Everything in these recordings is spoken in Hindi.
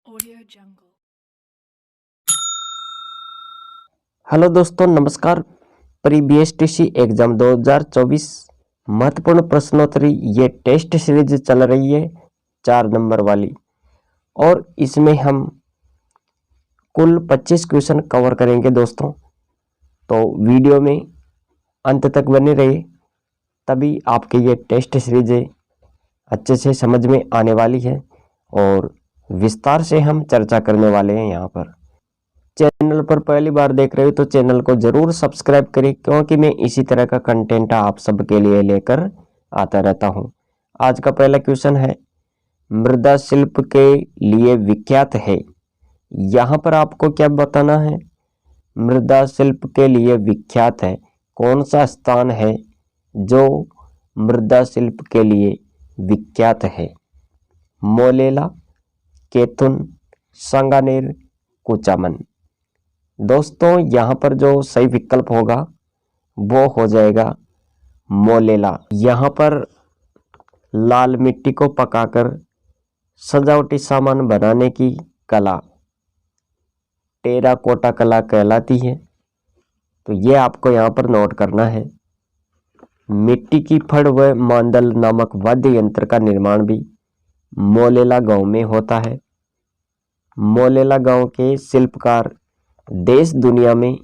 Audio Jungle. हेलो दोस्तों, नमस्कार। प्री बीएसटीसी एग्जाम 2024 महत्वपूर्ण प्रश्नोत्तरी ये टेस्ट सीरीज चल रही है 4 नंबर वाली, और इसमें हम कुल 25 क्वेश्चन कवर करेंगे दोस्तों। तो वीडियो में अंत तक बने रहिए, तभी आपके ये टेस्ट सीरीज अच्छे से समझ में आने वाली है और विस्तार से हम चर्चा करने वाले हैं। यहाँ पर चैनल पर पहली बार देख रहे हो तो चैनल को जरूर सब्सक्राइब करें, क्योंकि मैं इसी तरह का कंटेंट आप सबके लिए लेकर आता रहता हूं। आज का पहला क्वेश्चन है, मृदा शिल्प के लिए विख्यात है। यहाँ पर आपको क्या बताना है? मृदा शिल्प के लिए विख्यात है, कौन सा स्थान है जो मृदा शिल्प के लिए विख्यात है? मोलेला, कैथुन, सांगानेर, कुचामन। दोस्तों यहाँ पर जो सही विकल्प होगा वो हो जाएगा मोलेला। यहाँ पर लाल मिट्टी को पकाकर सजावटी सामान बनाने की कला टेराकोटा कला कहलाती है। तो ये आपको यहाँ पर नोट करना है। मिट्टी की फड़ व मांदल नामक वाद्य यंत्र का निर्माण भी मोलेला गांव में होता है। मोलेला गांव के शिल्पकार देश दुनिया में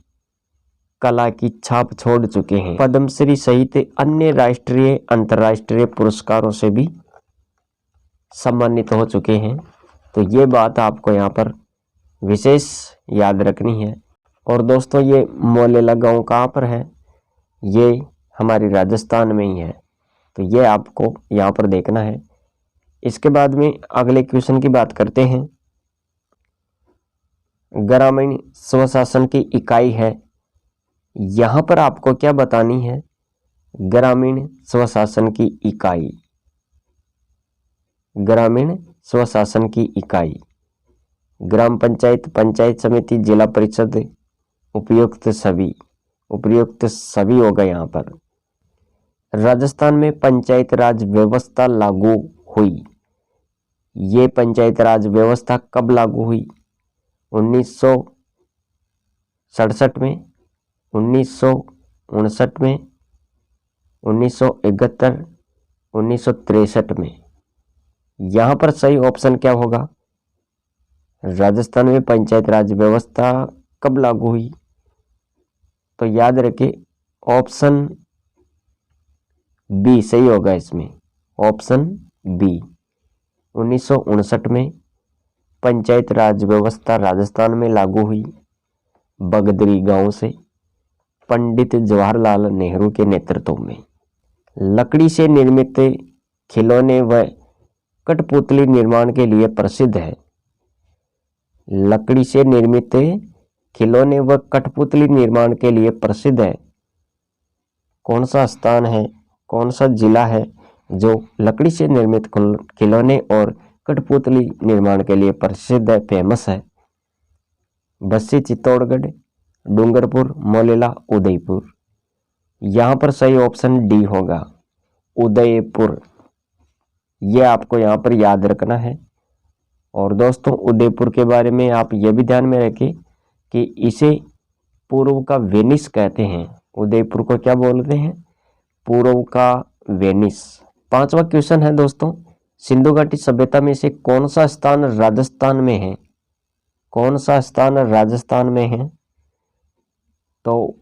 कला की छाप छोड़ चुके हैं। पद्मश्री सहित अन्य राष्ट्रीय अंतर्राष्ट्रीय पुरस्कारों से भी सम्मानित हो चुके हैं। तो ये बात आपको यहाँ पर विशेष याद रखनी है। और दोस्तों ये मोलेला गांव कहाँ पर है? ये हमारी राजस्थान में ही है। तो ये आपको यहाँ पर देखना है। इसके बाद में अगले क्वेश्चन की बात करते हैं। ग्रामीण स्वशासन की इकाई है। यहाँ पर आपको क्या बतानी है? ग्रामीण स्वशासन की इकाई। ग्रामीण स्वशासन की इकाई ग्राम पंचायत, पंचायत समिति, जिला परिषद, उपयुक्त सभी होगा। यहाँ पर राजस्थान में पंचायत राज व्यवस्था लागू हुई। ये पंचायत राज व्यवस्था कब लागू हुई? 1967 में, 1959 में, 1971, 1963 में। यहाँ पर सही ऑप्शन क्या होगा? राजस्थान में पंचायत राज व्यवस्था कब लागू हुई? तो याद रखिए ऑप्शन बी सही होगा इसमें। ऑप्शन बी 1959 में पंचायत राज व्यवस्था राजस्थान में लागू हुई। बगदरी गांव से पंडित जवाहरलाल नेहरू के नेतृत्व में। लकड़ी से निर्मित खिलौने व कठपुतली निर्माण के लिए प्रसिद्ध है। लकड़ी से निर्मित खिलौने व कठपुतली निर्माण के लिए प्रसिद्ध है। कौन सा स्थान है, कौन सा जिला है जो लकड़ी से निर्मित खिलौने और कठपुतली निर्माण के लिए प्रसिद्ध है, फेमस है? बस्सी, चित्तौड़गढ़, डूंगरपुर, मोलेला, उदयपुर। यहाँ पर सही ऑप्शन डी होगा, उदयपुर। ये आपको यहाँ पर याद रखना है। और दोस्तों उदयपुर के बारे में आप ये भी ध्यान में रखें कि इसे पूर्व का वेनिस कहते हैं। उदयपुर को क्या बोलते हैं? पूर्व का वेनिस। 5वां क्वेश्चन है दोस्तों, सिंधु घाटी सभ्यता में से कौन सा स्थान राजस्थान में है? कौन सा स्थान राजस्थान में है? तो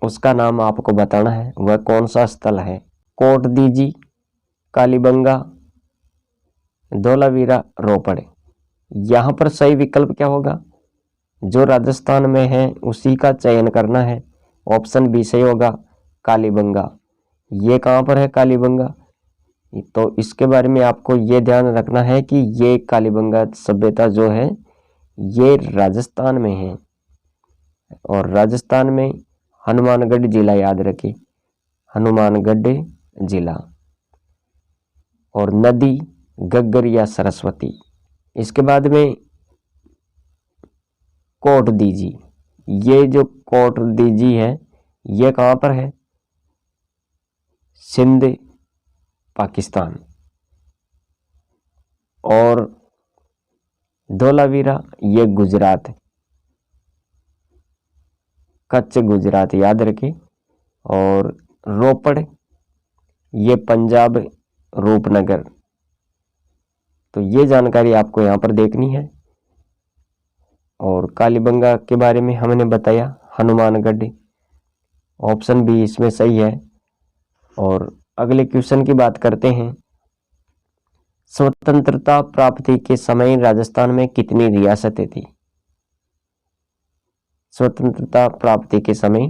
उसका नाम आपको बताना है, वह कौन सा स्थल है? कोट दीजी, कालीबंगा, धोलावीरा, रोपड़। यहाँ पर सही विकल्प क्या होगा? जो राजस्थान में है उसी का चयन करना है। ऑप्शन बी सही होगा, कालीबंगा। ये कहाँ पर है कालीबंगा? तो इसके बारे में आपको ये ध्यान रखना है कि ये कालीबंगा सभ्यता जो है ये राजस्थान में है। और राजस्थान में हनुमानगढ़ जिला, याद रखिए, हनुमानगढ़ जिला। और नदी घग्गर या सरस्वती। इसके बाद में कोट दीजी। ये जो कोट दीजी है ये कहाँ पर है? सिंध, पाकिस्तान। और धोलावीरा ये गुजरात, कच्छ गुजरात याद रखें। और रोपड़ ये पंजाब रूपनगर। तो ये जानकारी आपको यहाँ पर देखनी है। और कालीबंगा के बारे में हमने बताया, हनुमानगढ़, ऑप्शन बी इसमें सही है। और अगले क्वेश्चन की बात करते हैं। स्वतंत्रता प्राप्ति के समय राजस्थान में कितनी रियासतें थी? स्वतंत्रता प्राप्ति के समय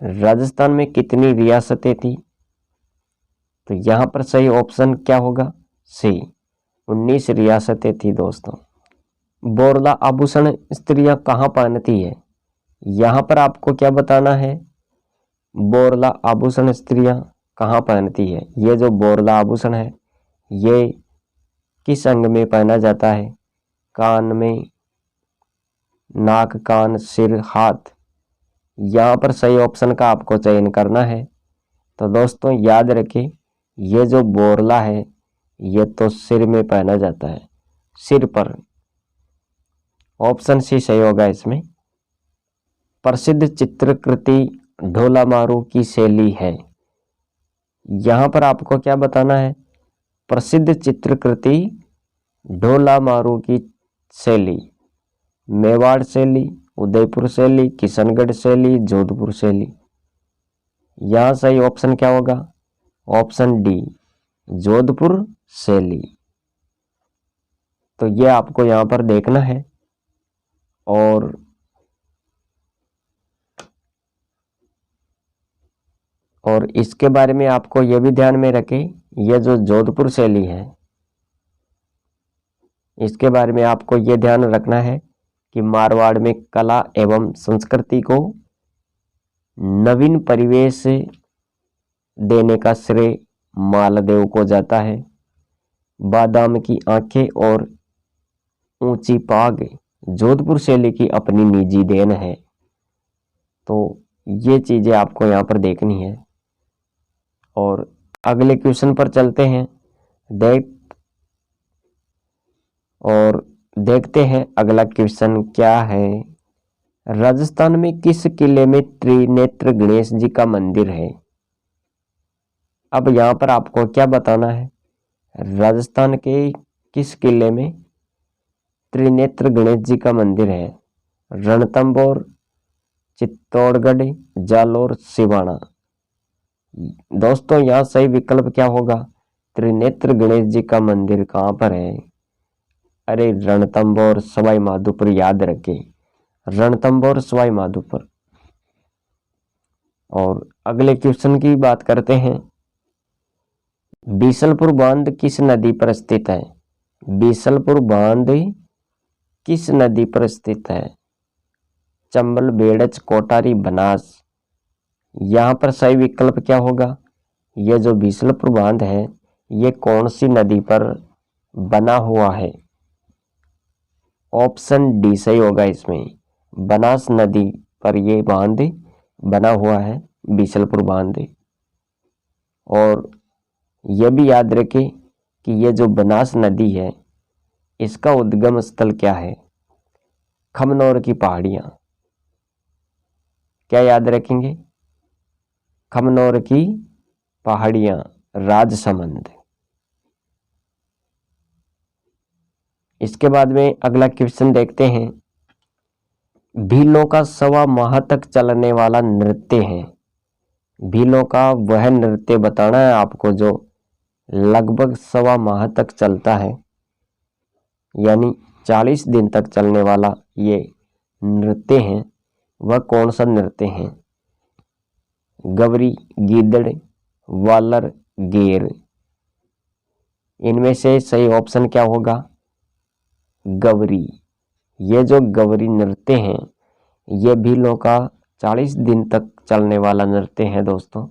राजस्थान में कितनी रियासतें थी? तो यहाँ पर सही ऑप्शन क्या होगा? सी, 19 रियासतें थी दोस्तों। बोरला आभूषण स्त्रियां कहाँ पहनती है? यहाँ पर आपको क्या बताना है? बोरला आभूषण स्त्रियां कहाँ पहनती है? ये जो बोरला आभूषण है ये किस अंग में पहना जाता है? कान में, नाक, कान, सिर, हाथ। यहाँ पर सही ऑप्शन का आपको चयन करना है। तो दोस्तों याद रखें, ये जो बोरला है ये तो सिर में पहना जाता है, सिर पर। ऑप्शन सी सही होगा इसमें। प्रसिद्ध चित्रकृति ढोला मारू की शैली है। यहाँ पर आपको क्या बताना है? प्रसिद्ध चित्रकृति ढोला मारू की शैली, मेवाड़ शैली, उदयपुर शैली, किशनगढ़ शैली, जोधपुर शैली। यहाँ सही ऑप्शन क्या होगा? ऑप्शन डी, जोधपुर शैली। तो ये आपको यहाँ पर देखना है। और इसके बारे में आपको यह भी ध्यान में रखें, यह जो जोधपुर शैली है इसके बारे में आपको यह ध्यान रखना है कि मारवाड़ में कला एवं संस्कृति को नवीन परिवेश देने का श्रेय मालदेव को जाता है। बादाम की आंखें और ऊंची पाग जोधपुर शैली की अपनी निजी देन है। तो ये चीजें आपको यहाँ पर देखनी है। और अगले क्वेश्चन पर चलते हैं। देखते हैं अगला क्वेश्चन क्या है। राजस्थान में किस किले में त्रिनेत्र गणेश जी का मंदिर है? अब यहाँ पर आपको क्या बताना है? राजस्थान के किस किले में त्रिनेत्र गणेश जी का मंदिर है? रणथंभौर, चित्तौड़गढ़, जालोर, सिवाना। दोस्तों यहाँ सही विकल्प क्या होगा? त्रिनेत्र गणेश जी का मंदिर कहाँ पर है? अरे रणथंभौर, सवाई माधोपुर याद रखें, रणथंभौर, सवाई माधोपुर। और अगले क्वेश्चन की बात करते हैं। बीसलपुर बांध किस नदी पर स्थित है? बीसलपुर बांध किस नदी पर स्थित है? चंबल, बेड़च, कोटारी, बनास। यहाँ पर सही विकल्प क्या होगा? यह जो बीसलपुर बांध है ये कौन सी नदी पर बना हुआ है? ऑप्शन डी सही होगा इसमें। बनास नदी पर यह बांध बना हुआ है, बीसलपुर बांध। और यह भी याद रखें कि यह जो बनास नदी है इसका उद्गम स्थल क्या है? खमनौर की पहाड़ियां। क्या याद रखेंगे? खमनौर की पहाड़ियां, राजसमंद। इसके बाद में अगला क्वेश्चन देखते हैं। भीलों का 1.25 माह तक चलने वाला नृत्य है। भीलों का वह नृत्य बताना है आपको जो लगभग 1.25 माह तक चलता है, यानी 40 दिन तक चलने वाला ये नृत्य है। वह कौन सा नृत्य है? गवरी, गीदड़, वालर, गेर। इनमें से सही ऑप्शन क्या होगा? गवरी। ये जो गवरी नृत्य है ये भीलों का 40 दिन तक चलने वाला नृत्य है दोस्तों।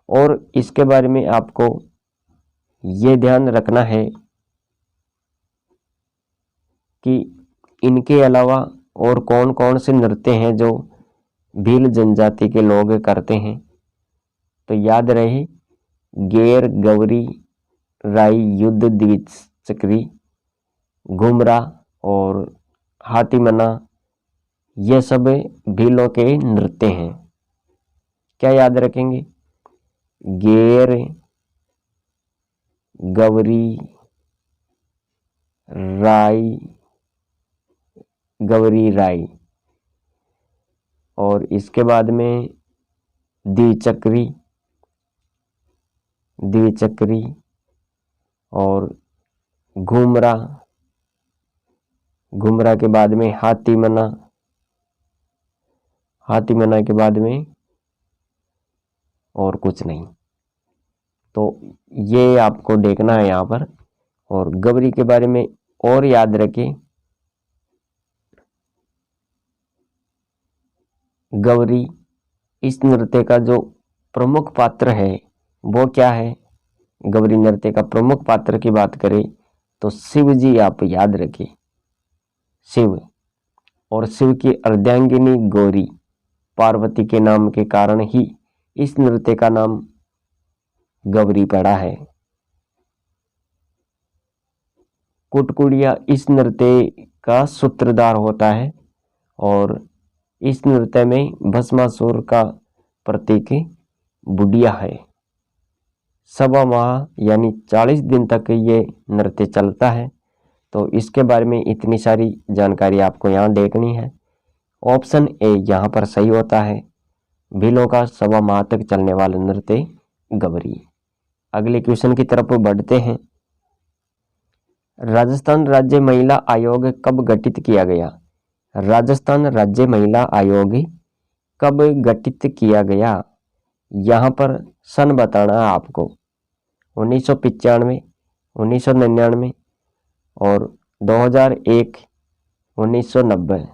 और इसके बारे में आपको ये ध्यान रखना है कि इनके अलावा और कौन कौन से नृत्य हैं जो भील जनजाति के लोग करते हैं। तो याद रहे, गेर, गवरी, राई, युद्ध, द्विचक्री, घुमरा, और हाथीमना, ये सब भीलों के नृत्य हैं। क्या याद रखेंगे? गेर, गवरी, राई, गवरी राई, और इसके बाद में द्विचक्री, द्विचक्री, और घुमरा, घुमरा के बाद में हाथीमना, हाथीमना के बाद में और कुछ नहीं। तो ये आपको देखना है यहाँ पर। और गवरी के बारे में और याद रखें, गवरी इस नृत्य का जो प्रमुख पात्र है वो क्या है? गवरी नृत्य का प्रमुख पात्र की बात करें तो शिव जी आप याद रखें, शिव। और शिव की अर्धांगिनी गौरी पार्वती के नाम के कारण ही इस नृत्य का नाम गवरी पड़ा है। कुटकुड़िया इस नृत्य का सूत्रधार होता है और इस नृत्य में भस्मासुर का प्रतीक बुढ़िया है। सवा माह यानी 40 दिन तक ये नृत्य चलता है। तो इसके बारे में इतनी सारी जानकारी आपको यहाँ देखनी है। ऑप्शन ए यहाँ पर सही होता है, भीलों का सवा माह तक चलने वाला नृत्य गवरी। अगले क्वेश्चन की तरफ बढ़ते हैं। राजस्थान राज्य महिला आयोग कब गठित किया गया? राजस्थान राज्य महिला आयोग कब गठित किया गया? यहाँ पर सन बताना है आपको। 1995, 1999 और 2001, 1990।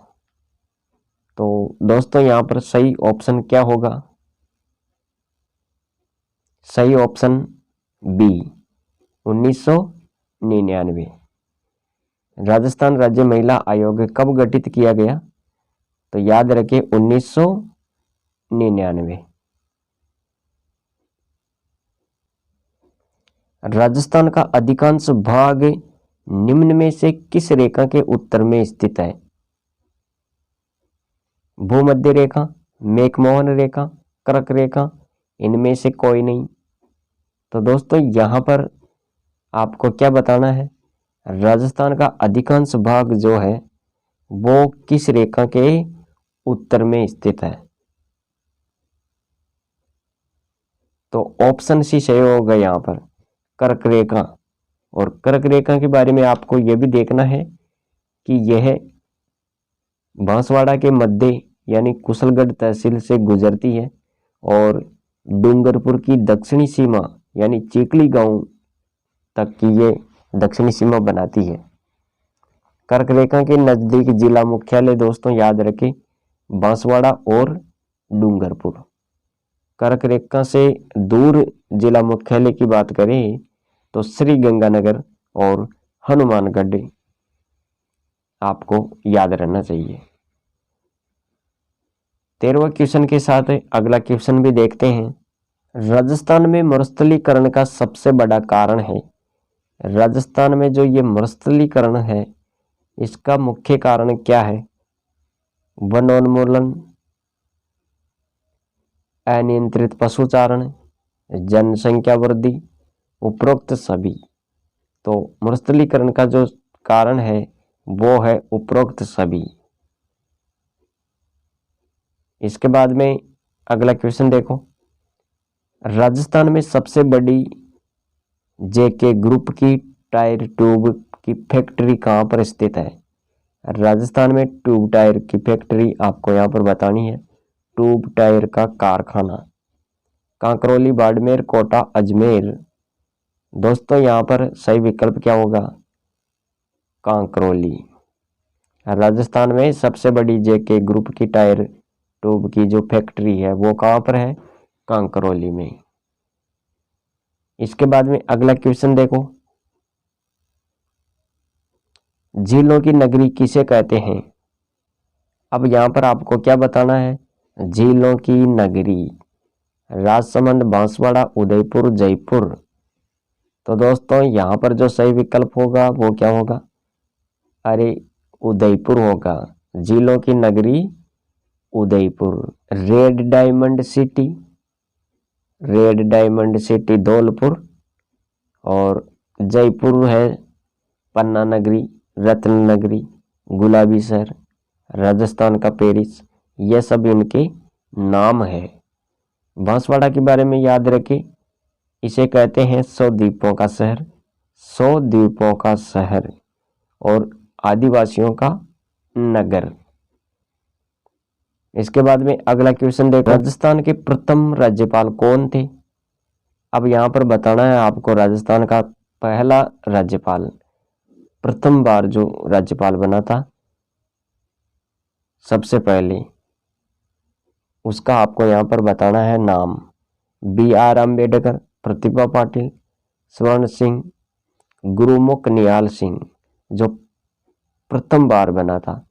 तो दोस्तों यहाँ पर सही ऑप्शन क्या होगा? सही ऑप्शन बी 1999। राजस्थान राज्य महिला आयोग कब गठित किया गया? तो याद रखें 1999। राजस्थान का अधिकांश भाग निम्न में से किस रेखा के उत्तर में स्थित है? भूमध्य रेखा, मैकमोहन रेखा, कर्क रेखा, इनमें से कोई नहीं। तो दोस्तों यहाँ पर आपको क्या बताना है? राजस्थान का अधिकांश भाग जो है वो किस रेखा के उत्तर में स्थित है? तो ऑप्शन सी सही होगा यहाँ पर, कर्क रेखा। और कर्क रेखा के बारे में आपको यह भी देखना है कि यह बांसवाड़ा के मध्य यानी कुशलगढ़ तहसील से गुजरती है और डूंगरपुर की दक्षिणी सीमा यानी चिखली गांव तक की ये दक्षिणी सीमा बनाती है। कर्क रेखा के नजदीक जिला मुख्यालय दोस्तों याद रखें बांसवाड़ा और डूंगरपुर। कर्क रेखा से दूर जिला मुख्यालय की बात करें तो श्री गंगानगर और हनुमानगढ़ आपको याद रहना चाहिए। 13वें क्वेश्चन के साथ अगला क्वेश्चन भी देखते हैं। राजस्थान में मरुस्थलीकरण का सबसे बड़ा कारण है। राजस्थान में जो ये मरुस्थलीकरण है इसका मुख्य कारण क्या है? वनोन्मूलन, अनियंत्रित पशुचारण, जनसंख्या वृद्धि, उपरोक्त सभी। तो मरुस्थलीकरण का जो कारण है वो है उपरोक्त सभी। इसके बाद में अगला क्वेश्चन देखो। राजस्थान में सबसे बड़ी जेके ग्रुप की टायर ट्यूब की फैक्ट्री कहाँ पर स्थित है? राजस्थान में ट्यूब टायर की फैक्ट्री आपको यहाँ पर बतानी है। ट्यूब टायर का कारखाना कांकरोली, बाड़मेर, कोटा, अजमेर। दोस्तों यहाँ पर सही विकल्प क्या होगा? कांकरोली। राजस्थान में सबसे बड़ी जेके ग्रुप की टायर ट्यूब की जो फैक्ट्री है वो कहाँ पर है? कांकरोली में। इसके बाद में अगला क्वेश्चन देखो। झीलों की नगरी किसे कहते हैं? अब यहाँ पर आपको क्या बताना है? झीलों की नगरी राजसमंद, बांसवाड़ा, उदयपुर, जयपुर। तो दोस्तों यहाँ पर जो सही विकल्प होगा वो क्या होगा? अरे उदयपुर होगा। झीलों की नगरी Udaipur. Red diamond city, red diamond city Dholpur. और जयपुर है पन्ना नगरी, रत्न नगरी, गुलाबी शहर, राजस्थान का पेरिस। ये सब इनके नाम है। बांसवाड़ा के बारे में याद रखें, इसे कहते हैं 100 द्वीपों का शहर, 100 द्वीपों का शहर और आदिवासियों का नगर। इसके बाद में अगला क्वेश्चन देखो, राजस्थान के प्रथम राज्यपाल कौन थे? अब यहाँ पर बताना है आपको राजस्थान का पहला राज्यपाल, प्रथम बार जो राज्यपाल बना था सबसे पहले, उसका आपको यहाँ पर बताना है नाम। BR अम्बेडकर, प्रतिभा पाटिल, स्वर्ण सिंह, गुरुमुख निहाल सिंह। जो प्रथम बार बना था,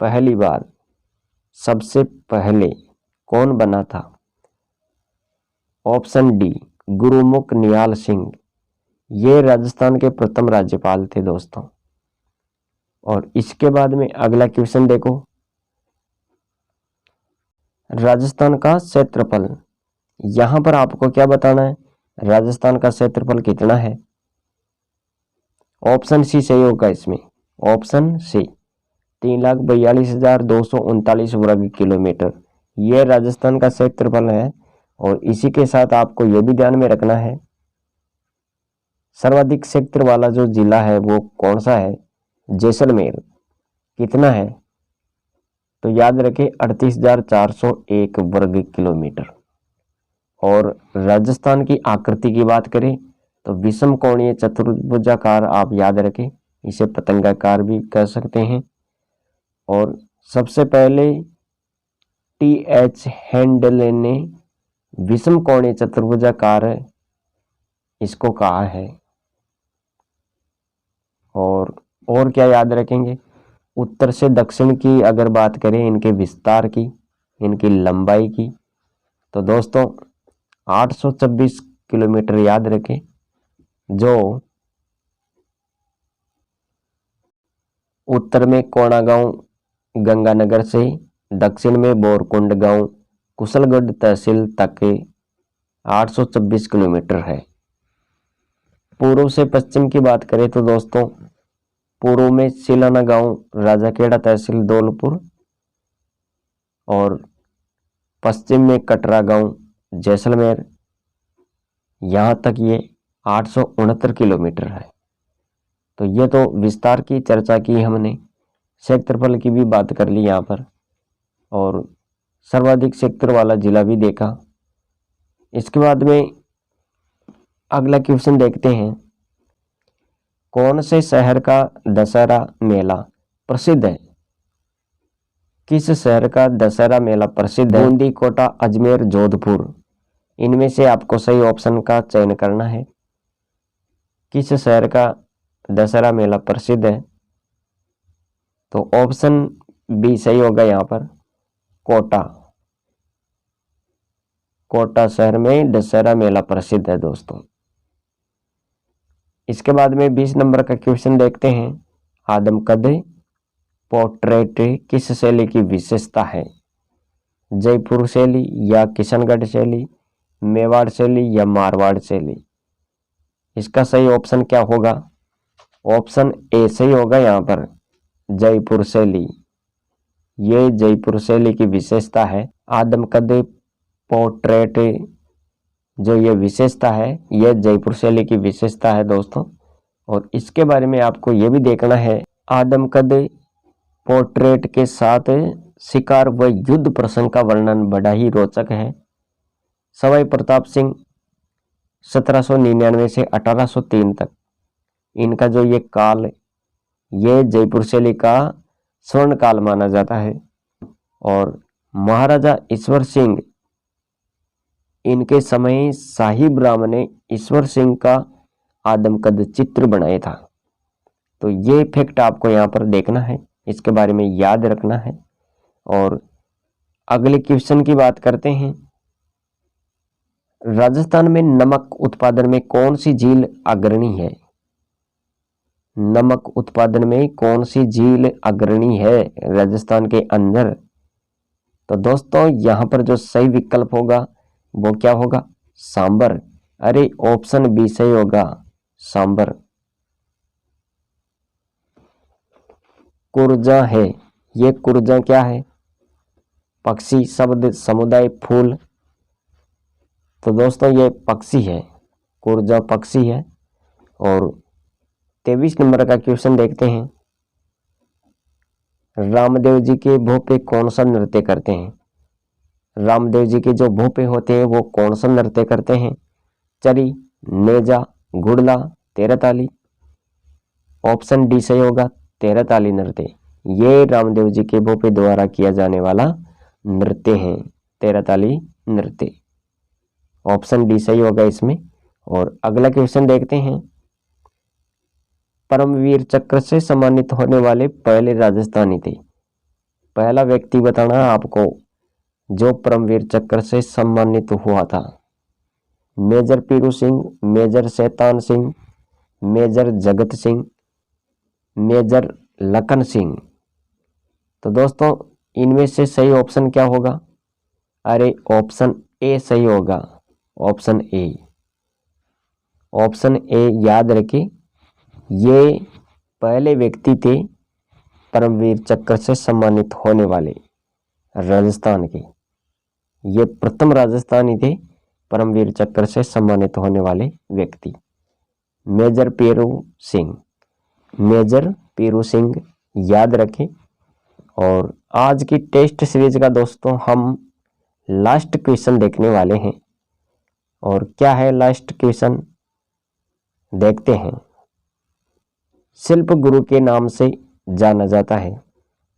पहली बार, सबसे पहले कौन बना था? ऑप्शन डी, गुरुमुख निहाल सिंह। ये राजस्थान के प्रथम राज्यपाल थे दोस्तों। और इसके बाद में अगला क्वेश्चन देखो, राजस्थान का क्षेत्रफल। यहां पर आपको क्या बताना है, राजस्थान का क्षेत्रफल कितना है? ऑप्शन सी सही होगा इसमें, ऑप्शन सी 3,42,239 वर्ग किलोमीटर। यह राजस्थान का क्षेत्रफल है। और इसी के साथ आपको यह भी ध्यान में रखना है, सर्वाधिक क्षेत्र वाला जो जिला है वो कौन सा है? जैसलमेर। कितना है? तो याद रखें 38,401 वर्ग किलोमीटर। और राजस्थान की आकृति की बात करें तो विषम कोणीय चतुर्भुजाकार, आप याद रखें, इसे पतंगाकार भी कह सकते हैं। और सबसे पहले TH हैंडल ने विषम कोणीय चतुर्भुजाकार इसको कहा है। और क्या याद रखेंगे, उत्तर से दक्षिण की अगर बात करें, इनके विस्तार की, इनकी लंबाई की, तो दोस्तों 826 किलोमीटर याद रखें। जो उत्तर में कोणागांव गंगानगर से, दक्षिण में बोरकुंड गांव कुशलगढ़ तहसील तक 826 किलोमीटर है। पूर्व से पश्चिम की बात करें तो दोस्तों, पूर्व में सिलाना गांव राजाखेड़ा तहसील धौलपुर, और पश्चिम में कटरा गांव जैसलमेर, यहाँ तक ये 869 किलोमीटर है। तो ये तो विस्तार की चर्चा की हमने, क्षेत्रफल की भी बात कर ली यहाँ पर, और सर्वाधिक क्षेत्र वाला जिला भी देखा। इसके बाद में अगला क्वेश्चन देखते हैं, कौन से शहर का दशहरा मेला प्रसिद्ध है? किस शहर का दशहरा मेला प्रसिद्ध है? बूंदी, कोटा, अजमेर, जोधपुर। इनमें से आपको सही ऑप्शन का चयन करना है। किस शहर का दशहरा मेला प्रसिद्ध है? तो ऑप्शन बी सही होगा यहाँ पर, कोटा। कोटा शहर में दशहरा मेला प्रसिद्ध है दोस्तों। इसके बाद में 20 नंबर का क्वेश्चन देखते हैं, आदमकद पोर्ट्रेट किस शैली की विशेषता है? जयपुर शैली या किशनगढ़ शैली, मेवाड़ शैली या मारवाड़ शैली? इसका सही ऑप्शन क्या होगा? ऑप्शन ए सही होगा यहाँ पर, जयपुर शैली। ये जयपुर शैली की विशेषता है। आदमकद पोर्ट्रेट जो ये विशेषता है, यह जयपुर शैली की विशेषता है दोस्तों। और इसके बारे में आपको ये भी देखना है, आदमकद पोर्ट्रेट के साथ शिकार व युद्ध प्रसंग का वर्णन बड़ा ही रोचक है। सवाई प्रताप सिंह 1799 से 1803 तक, इनका जो ये काल, ये जयपुर शैली का स्वर्ण काल माना जाता है। और महाराजा ईश्वर सिंह, इनके समय शाही ब्राह्मण ने ईश्वर सिंह का आदमकद चित्र बनाया था। तो ये फैक्ट आपको यहाँ पर देखना है, इसके बारे में याद रखना है। और अगले क्वेश्चन की बात करते हैं, राजस्थान में नमक उत्पादन में कौन सी झील अग्रणी है? नमक उत्पादन में कौन सी झील अग्रणी है राजस्थान के अंदर? तो दोस्तों यहाँ पर जो सही विकल्प होगा वो क्या होगा? सांबर। अरे ऑप्शन बी सही होगा, सांबर। कुरजा है, ये कुरजा क्या है? पक्षी, शब्द, समुदाय, फूल। तो दोस्तों ये पक्षी है, कुरजा पक्षी है। और 23 नंबर का क्वेश्चन देखते हैं। रामदेव जी के भों पे कौन सा नृत्य करते हैं? रामदेव जी के जो भों पे होते हैं वो कौन सा नृत्य करते हैं? चरी, नेजा, घुड़ला, तेरताली। ऑप्शन डी सही होगा, तेरताली नृत्य। ये रामदेव जी के भों पे द्वारा किया जाने वाला नृत्य है, तेरताली नृत्य। ऑप्शन डी सही होगा इसमें। और अगला क्वेश्चन देखते हैं। परमवीर चक्र से सम्मानित होने वाले पहले राजस्थानी थे। पहला व्यक्ति बताना आपको जो परमवीर चक्र से सम्मानित हुआ था। मेजर पीरू Singh, major Shaitan Singh, major Jagat Singh, major Lakhan Singh. तो दोस्तों इनमें से सही ऑप्शन क्या होगा? अरे ऑप्शन ए सही होगा, ऑप्शन ए। ऑप्शन ए याद रखिए, ये पहले व्यक्ति थे परमवीर चक्र से सम्मानित होने वाले राजस्थान के। ये प्रथम राजस्थानी थे परमवीर चक्र से सम्मानित होने वाले व्यक्ति, मेजर पीरू सिंह। मेजर पीरू सिंह याद रखें। और आज की टेस्ट सीरीज का दोस्तों हम लास्ट क्वेश्चन देखने वाले हैं। और क्या है लास्ट क्वेश्चन, देखते हैं। शिल्प गुरु के नाम से जाना जाता है।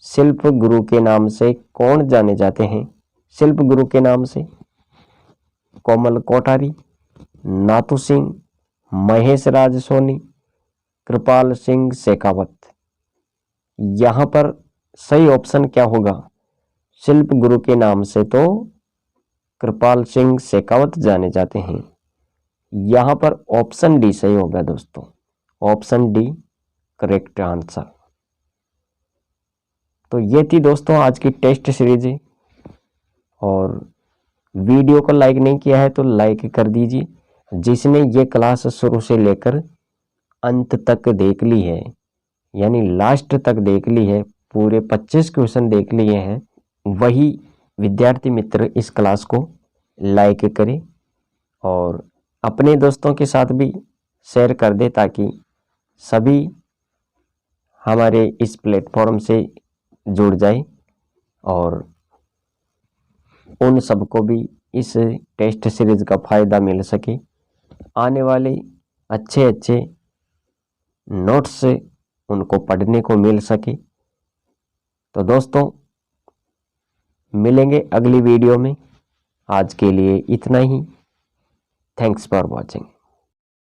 शिल्प गुरु के नाम से कौन जाने जाते हैं? शिल्प गुरु के नाम से कोमल कोठारी, नाथू सिंह, महेश राज सोनी, कृपाल सिंह शेखावत। यहाँ पर सही ऑप्शन क्या होगा? शिल्प गुरु के नाम से तो कृपाल सिंह शेखावत जाने जाते हैं। यहाँ पर ऑप्शन डी सही होगा दोस्तों, ऑप्शन डी करेक्ट आंसर। तो ये थी दोस्तों आज की टेस्ट सीरीज। और वीडियो को लाइक नहीं किया है तो लाइक कर दीजिए। जिसने ये क्लास शुरू से लेकर अंत तक देख ली है, यानी लास्ट तक देख ली है, पूरे 25 क्वेश्चन देख लिए हैं, वही विद्यार्थी मित्र इस क्लास को लाइक करें और अपने दोस्तों के साथ भी शेयर कर दे ताकि सभी हमारे इस प्लेटफॉर्म से जुड़ जाए और उन सबको भी इस टेस्ट सीरीज का फ़ायदा मिल सके, आने वाले अच्छे अच्छे नोट्स उनको पढ़ने को मिल सके। तो दोस्तों मिलेंगे अगली वीडियो में। आज के लिए इतना ही। Thanks for watching.